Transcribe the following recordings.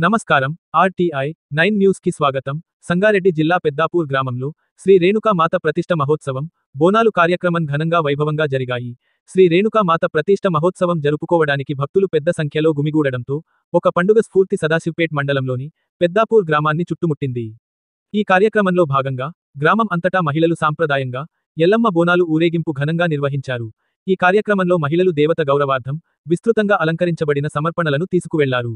నమస్కారం. RTI 9 news కి స్వాగతం. సంగారెడ్డి జిల్లా పెద్దాపూర్ గ్రామంలో శ్రీ రేణుకా మాత ప్రతిష్ఠ మహోత్సవం, బోనాలు కార్యక్రమం ఘనంగా వైభవంగా జరిగాయి. శ్రీ రేణుకా మాత ప్రతిష్ఠ మహోత్సవం జరుపుకోవడానికి భక్తులు పెద్ద సంఖ్యలో గుమిగూడడంతో ఒక పండుగ స్ఫూర్తి సదాశివపేట్ మండలంలోని పెద్దాపూర్ గ్రామాన్ని చుట్టుముట్టింది. ఈ కార్యక్రమంలో భాగంగా గ్రామం అంతటా మహిళలు సాంప్రదాయంగా ఎల్లమ్మ బోనాలు ఊరేగింపు ఘనంగా నిర్వహించారు. ఈ కార్యక్రమంలో మహిళలు దేవత గౌరవార్థం విస్తృతంగా అలంకరించబడిన సమర్పణలను తీసుకువెళ్లారు.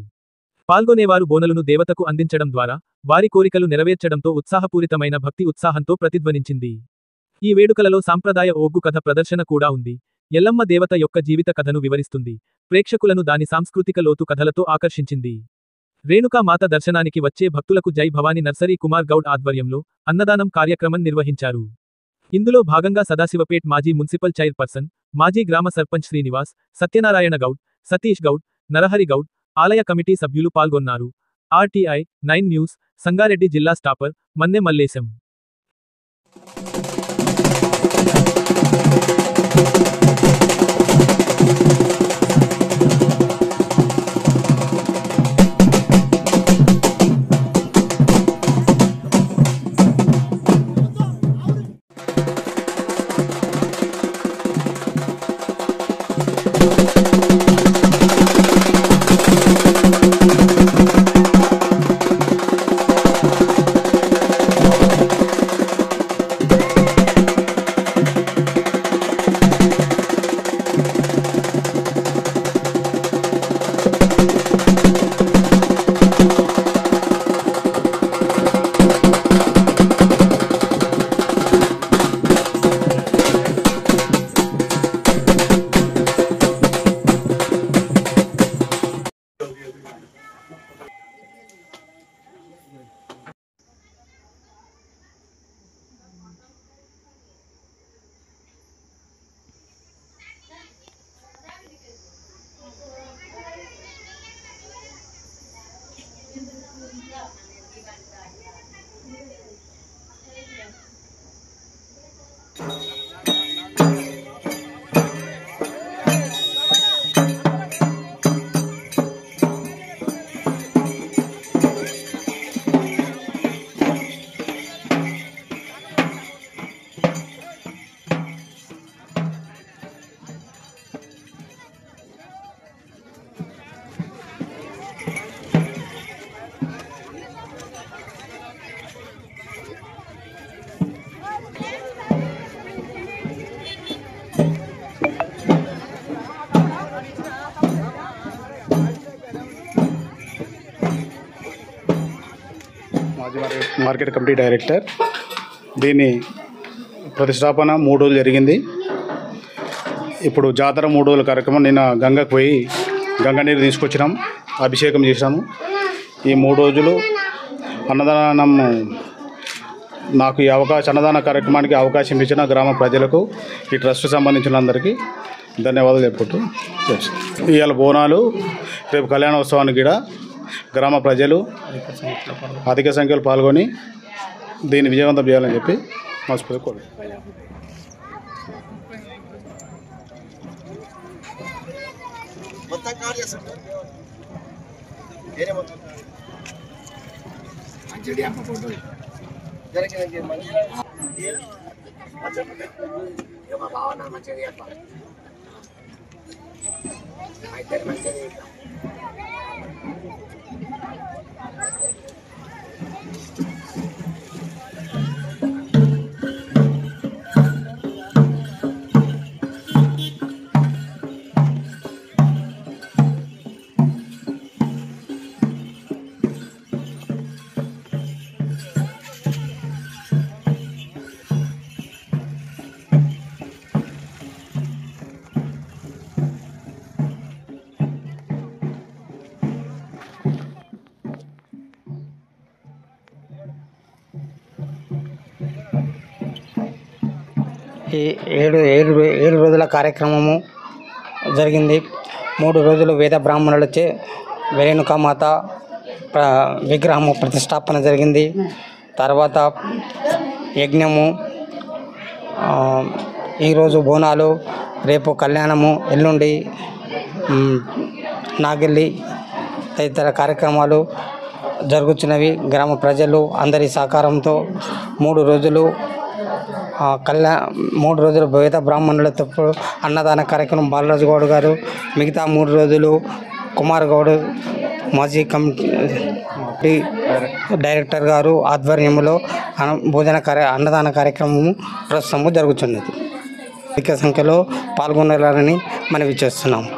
పాల్గొనేవారు బోనలును దేవతకు అందించడం ద్వారా వారి కోరికలు నెరవేర్చడంతో ఉత్సాహపూరితమైన భక్తి ఉత్సాహంతో ప్రతిధ్వనించింది. ఈ వేడుకలలో సాంప్రదాయ ఒగ్గు కథ ప్రదర్శన కూడా ఉంది. ఎల్లమ్మ దేవత యొక్క జీవిత కథను వివరిస్తుంది. ప్రేక్షకులను దాని సాంస్కృతిక లోతు కథలతో ఆకర్షించింది. రేణుకా మాత దర్శనానికి వచ్చే భక్తులకు జై భవానీ నర్సరీ కుమార్ గౌడ్ ఆధ్వర్యంలో అన్నదానం కార్యక్రమం నిర్వహించారు. ఇందులో భాగంగా సదాశివపేట్ మాజీ మున్సిపల్ చైర్పర్సన్, మాజీ గ్రామ సర్పంచ్ శ్రీనివాస్, సత్యనారాయణ గౌడ్, సతీష్ గౌడ్, నరహరి గౌడ్, ఆలయ కమిటీ సభ్యులు పాల్గొన్నారు. ఆర్టీఐ 9 న్యూస్, సంగారెడ్డి జిల్లా stopper Manne Mallesham. Market committee director. దీని ప్రతిష్టాపన 3 రోజులు జరిగింది. ఇప్పుడు జాతర 3 రోజుల కార్యక్రమం. నిన్న గంగకు పోయి గంగ నీరు తీసుకొచ్చినాం, అభిషేకం చేసినాము. ఈ 3 రోజులు అన్నదానం. నాకు ఈ అన్నదాన కార్యక్రమానికి అవకాశం ఇచ్చిన గ్రామ ప్రజలకు, ఈ ట్రస్ట్ సంబంధించిన అందరికీ ధన్యవాదాలు చెప్పుకుంటూ ఇవాళ బోనాలు, రేపు కళ్యాణోత్సవానికి కూడా గ్రామ ప్రజలు అధిక సంఖ్యలో పాల్గొని దీన్ని విజయవంతం చేయాలని చెప్పి మనస్ఫూర్తిగా కోరుకుంటున్నాను. ఈ ఏడు రోజుల కార్యక్రమము జరిగింది. 3 రోజులు వేద బ్రాహ్మణులచే రేణుకామాత విగ్రహము ప్రతిష్టాపన జరిగింది. తర్వాత యజ్ఞము, ఈరోజు బోనాలు, రేపు కళ్యాణము, ఎల్లుండి నాగెల్లి తదితర కార్యక్రమాలు జరుగుతున్నవి. గ్రామ ప్రజలు అందరి సహకారంతో 3 రోజులు 3 రోజులు వేద బ్రాహ్మణులతో అన్నదాన కార్యక్రమం బాలరాజు గౌడ్ గారు, మిగతా 3 రోజులు కుమార్ గౌడ్ మాజీ కమిటీ డైరెక్టర్ గారు ఆధ్వర్యంలో అన్నదాన కార్యక్రమము ప్రస్తుతము జరుగుతున్నది. అధిక సంఖ్యలో పాల్గొనాలని మనవి చేస్తున్నాము.